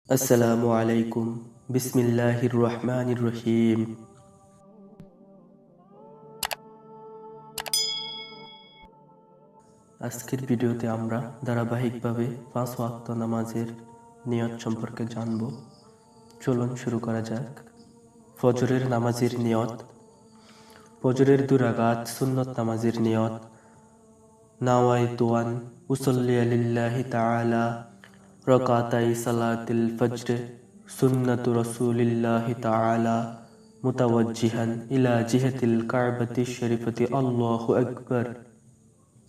আসসালামু আলাইকুম। বিসমিল্লাহির রহমানির রহিম। আজকের ভিডিওতে আমরা ধারাবাহিকভাবে 5 ওয়াক্ত নামাজের নিয়ত সম্পর্কে জানব। চলুন শুরু করা যাক। ফজরের নামাজের নিয়ত। ফজরের 2 রাকাত সুন্নত নামাজের নিয়ত। নাওয়াইতু আন উসাল্লি লিল্লাহি তাআলা রাকাতাই সালাতিল ফজর সুন্নাতু রাসূলিল্লাহি তাআলা মুতাওয়াজ্জিহান ইলা জিহাতিল কাবাতি শরীফতি আল্লাহু আকবার।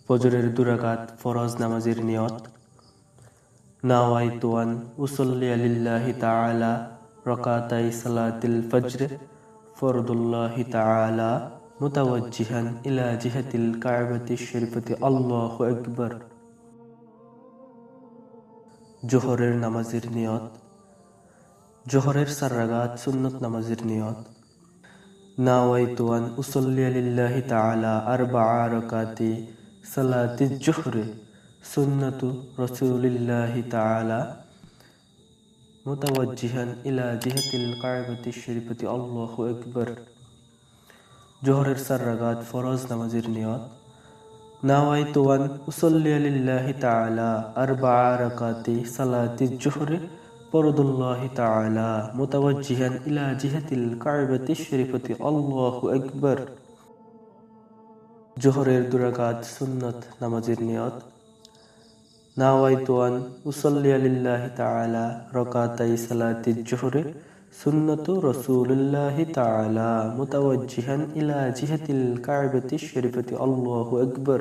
ফজরের 2 রাকাত ফরজ নামাজের নিয়ত। নাওয়াইতু আন উসাল্লি লিল্লাহি তাআলা রাকাতাই সালাতিল ফজর ফরদুল্লাহি তাআলা মুতাওয়াজ্জিহান ইলা জিহাতিল কাবাতি শরীফতি আল্লাহু আকবার। জোহরের নামাজের নিয়ত। জোহরের 4 রাকাত সুন্নত নামাজের নিয়ত। নাওয়াইতু আন উসাল্লি লিল্লাহি তাআলা আরবা'a রাকাতি সালাতিজ জোহর সুন্নাতু রাসূলিল্লাহি তাআলা মুতাওয়াজ্জিহান ইলা জিহাতিল কাবাতি শরীফতি আল্লাহু আকবার। জোহরের 4 রাকাত ফরজ নামাজের নিয়ত। নাওয়াইতু আন উসাল্লি লিল্লাহি তাআলা আরবা'a রাকাতি সালাতিজ জোহর ফরদুল্লাহি তাআলা মুতাওয়াজ্জিহান ইলা জিহাতিল কাবাতি শরীফতি আল্লাহু আকবার। জোহরের 2 রাকাত সুন্নত নামাজের নিয়ত। নাওয়াইতু আন উসাল্লি লিল্লাহি তাআলা রাকাতাই সালাতিজ জোহর সুন্নাতু রাসূলিল্লাহি তাআলা মুতাওয়াজ্জিহান ইলা জিহাতিল কাবাতি শরীফতি আল্লাহু আকবার।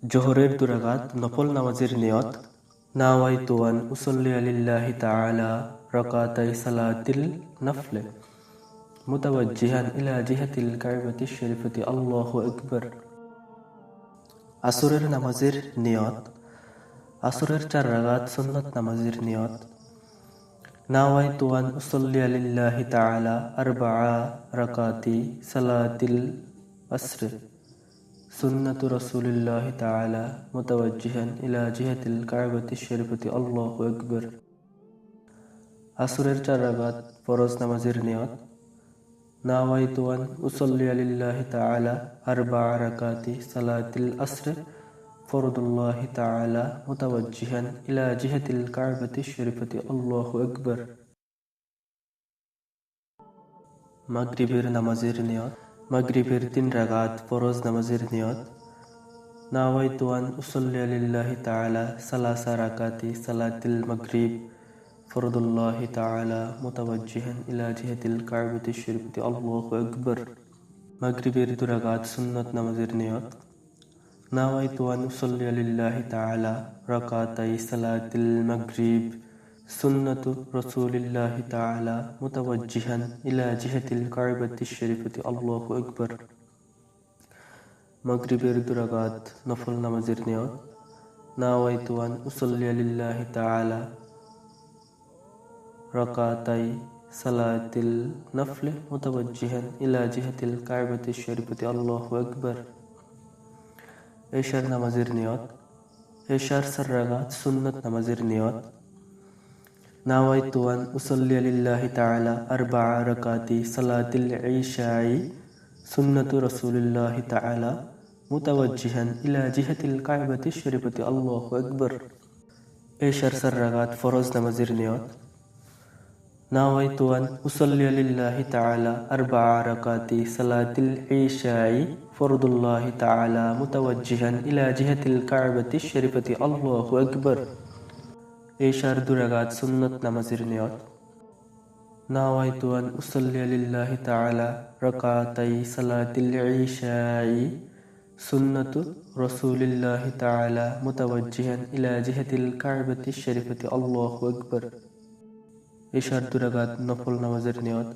জোহরের 2 রাকাত নফল নামাজের নিয়ত। নাওয়াইতু আন উসাল্লি লিল্লাহি তাআলা রাকাতাই সালাতিল নফল মুতাওয়াজ্জিহান ইলা জিহাতিল কাবাতি শরীফতি আল্লাহু আকবার। আসরের নামাজের নিয়ত। আসরের 4 রাকাত সুন্নত নামাজের নিয়ত। নাওয়াইতু আন উসাল্লি লিল্লাহি তাআলা আরবা'a রাকাতি সালাতিল আসর সুন্নাতু রাসূলিল্লাহি তাআলা মুতাওয়াজ্জিহান ইলা জিহাতিল কাবাতি শরীফতি আল্লাহু আকবার। আসরের 4 রাকাত ফরজ নামাজের নিয়ত। নাওয়াইতু আন উসাল্লি লিল্লাহি তাআলা আরবা'a রাকাতি সালাতিল আসর ফরদুল্লাহি তাআলা মুতাওয়াজ্জিহান ইলা জিহাতিল কাবাতি শরীফতি আল্লাহু আকবার। মাগরিবের নামাজের নিয়ত। মাগরিবের 3 রাকাত ফরজ নামাজের নিয়ত। নাওয়াইতু আন উসাল্লি লিল্লাহি তাআলা সালাসা রাকাতি সালাতিল মাগরিব ফরদুল্লাহি তাআলা মুতাওয়াজ্জিহান ইলা জিহাতিল কাবাতি শরীফতি আল্লাহু আকবার। মাগরিবের 2 রাকাত সুন্নত নামাজের নিয়ত। নাওয়াইতু আন উসাল্লি লিল্লাহি তাআলা রাকাতাই সালাতিল মাগরিব সুন্নাতু রাসূলিল্লাহি তাআলা মুতাওয়াজ্জিহান ইলা জিহাতিল কাবাতি শরীফতি আল্লাহু আকবার। মাগরিবের 2 রাকাত নফল নামাজের নিয়ত। নাওয়াইতু আন উসাল্লি লিল্লাহি তাআলা রাকাতাই সালাতিল নফল মুতাওয়াজ্জিহান ইলা জিহাতিল কাবাতি শরীফতি আল্লাহু আকবার। এশার নামাজের নিয়ত। এশার 4 রাকাত সুন্নত নামাজের নিয়ত। নাওয়াইতু আন উসাল্লি লিল্লাহি তাআলা আরবা'a রাকাতি সালাতিল ইশাই সুন্নাতু রাসূলিল্লাহি তাআলা মুতাওয়াজ্জিহান ইলা জিহাতিল কাবাতি শরীফতি আল্লাহু আকবার। এশার 4 রাকাত ফরজ নামাজের নিয়ত। নাওয়াইতু আন উসাল্লি লিল্লাহি তাআলা আরবা'a রাকাতি সালাতিল ইশাই ফরদুল্লাহি তাআলা মুতাওয়াজ্জিহান ইলা জিহাতিল কাবাতি শরীফতি আল্লাহু আকবার। এশার 2 রাকাত সুন্নত নামাজের নিয়ত। নাওয়াইতু আন উসাল্লি লিল্লাহি তাআলা রাকাতাই সালাতিল ইশাই সুন্নাতু রাসূলিল্লাহি তাআলা মুতাওয়াজ্জিহান ইলা জিহাতিল কাবাতি শরীফতি আল্লাহু আকবার। এশার 2 রাকাত নফল নামাজের নিয়ত।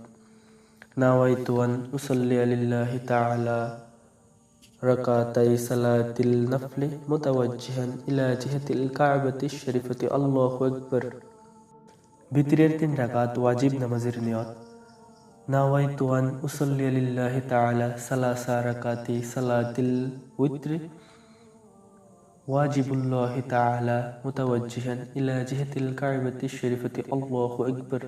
নাওয়াইতু আন উসাল্লি লিল্লাহি তাআলা রাকাতাই সালাতিল নফল মুতাওয়াজ্জিহান ইলা জিহাতিল কাবাতি শরীফতি আল্লাহু আকবার। ভিতরের 3 রাকাত ওয়াজিব নামাজের নিয়ত। নাওয়াইতু আন উসাল্লি লিল্লাহি তাআলা সালাসা রাকাতি সালাতিল উইত্র ওয়াজিবুল্লাহি তাআলা মুতাওয়াজ্জিহান ইলা জিহাতিল কা'বাতিশ শরীফাতি আল্লাহু আকবার।